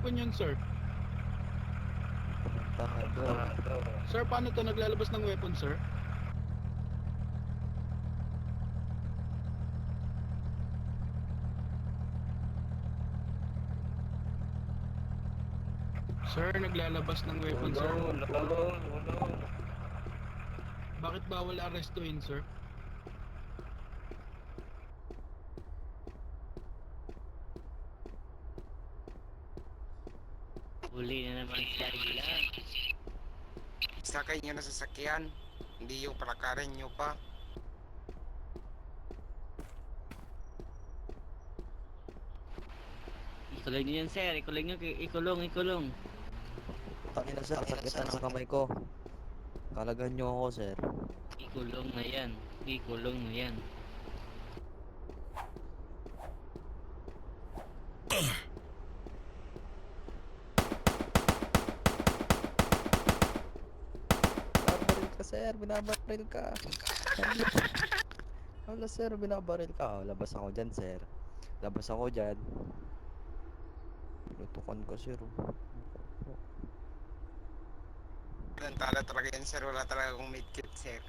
weapon yun, sir? Tarado. Sir, paano to naglalabas ng weapon, sir? Sir, naglalabas ng weapon, sir. Wala. Bakit bawal arestuin, sir? Huli na naman sila. Sakay nyo na sasakyan. Hindi yung palakarin nyo pa. Ikulong nyo yan, sir. Ikulong nyo. Ikulong. Tangina sir, sakitan ang kamay ko. Kalagahan nyo ako sir. Ikulong na yan. Binabaril ka sir, binabaril ka. Wala sir, binabaril ka. Oh, labas ako dyan sir. Lutukan ka sir. Tala talaga yan, sir. Wala talaga akong medkit, sir.